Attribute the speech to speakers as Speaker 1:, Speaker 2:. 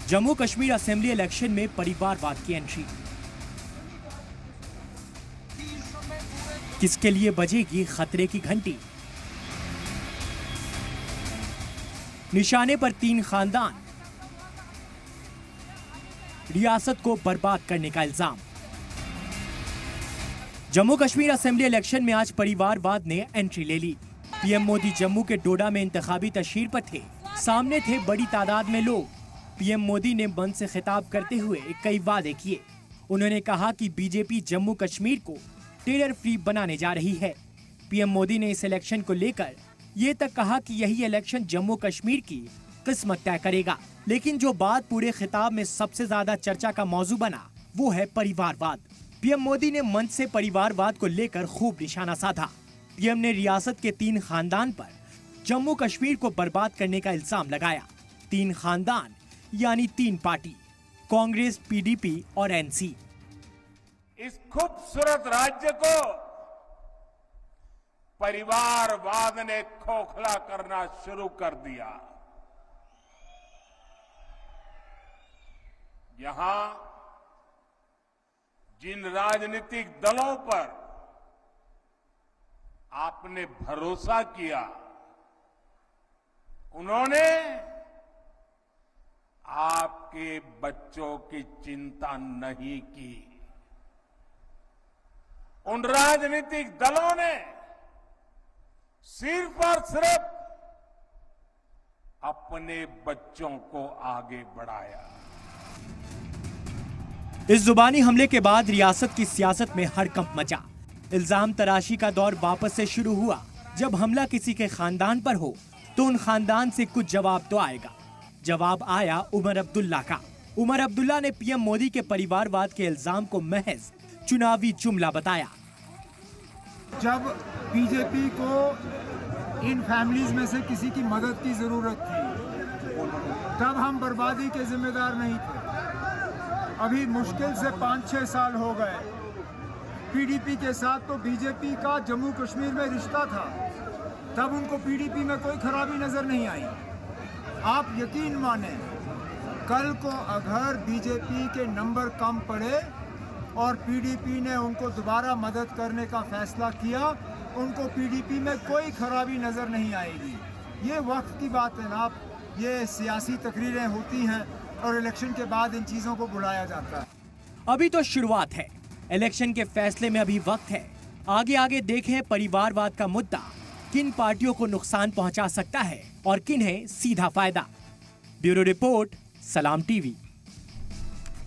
Speaker 1: Jammu Kashmir assembly election में परिवारवाद की एंट्री। किसके लिए बजेगी खतरे की घंटी? निशाने पर 3 खानदान, रियासत को बर्बाद करने का इल्जाम। जम्मू कश्मीर असेंबली इलेक्शन में आज परिवारवाद ने एंट्री ले ली। पीएम मोदी जम्मू के डोडा में इंतखाबी तशहीर पर थे। सामने थे बड़ी तादाद में लोग। पीएम मोदी ने मंच से खिताब करते हुए कई वादे किए। उन्होंने कहा कि बीजेपी जम्मू कश्मीर को टेरर फ्री बनाने जा रही है। पीएम मोदी ने इस इलेक्शन को लेकर ये तक कहा कि यही इलेक्शन जम्मू कश्मीर की किस्मत तय करेगा। लेकिन जो बात पूरे खिताब में सबसे ज्यादा चर्चा का मौजू बना वो है परिवारवाद। पीएम मोदी ने मंच से परिवारवाद को लेकर खूब निशाना साधा। पीएम ने रियासत के 3 खानदान पर जम्मू कश्मीर को बर्बाद करने का इल्जाम लगाया। 3 खानदान यानी 3 पार्टी, कांग्रेस, पीडीपी और एनसी।
Speaker 2: इस खूबसूरत राज्य को परिवारवाद ने खोखला करना शुरू कर दिया। यहां जिन राजनीतिक दलों पर आपने भरोसा किया, उन्होंने आपके बच्चों की चिंता नहीं की। उन राजनीतिक दलों ने सिर्फ और सिर्फ अपने बच्चों को आगे बढ़ाया।
Speaker 1: इस जुबानी हमले के बाद रियासत की सियासत में हड़कंप मचा। इल्जाम तराशी का दौर वापस से शुरू हुआ। जब हमला किसी के खानदान पर हो तो उन खानदान से कुछ जवाब तो आएगा। जवाब आया उमर अब्दुल्ला का। उमर अब्दुल्ला ने पीएम मोदी के परिवारवाद के इल्जाम को महज चुनावी जुमला बताया।
Speaker 3: जब बीजेपी को इन फैमिलीज में से किसी की मदद की जरूरत थी, तब हम बर्बादी के जिम्मेदार नहीं थे। अभी मुश्किल से 5-6 साल हो गए। पीडीपी के साथ तो बीजेपी का जम्मू कश्मीर में रिश्ता था, तब उनको पीडीपी में कोई खराबी नजर नहीं आई। आप यकीन माने, कल को अगर बीजेपी के नंबर कम पड़े और पीडीपी ने उनको दोबारा मदद करने का फैसला किया, उनको पीडीपी में कोई खराबी नजर नहीं आएगी। ये वक्त की बात है ना, ये सियासी तकरीरें होती हैं और इलेक्शन के बाद इन चीजों को बुलाया जाता है।
Speaker 1: अभी तो शुरुआत है। इलेक्शन के फैसले में अभी वक्त है। आगे आगे देखें परिवारवाद का मुद्दा किन पार्टियों को नुकसान पहुंचा सकता है और किन्हें सीधा फायदा। ब्यूरो रिपोर्ट, सलाम टीवी।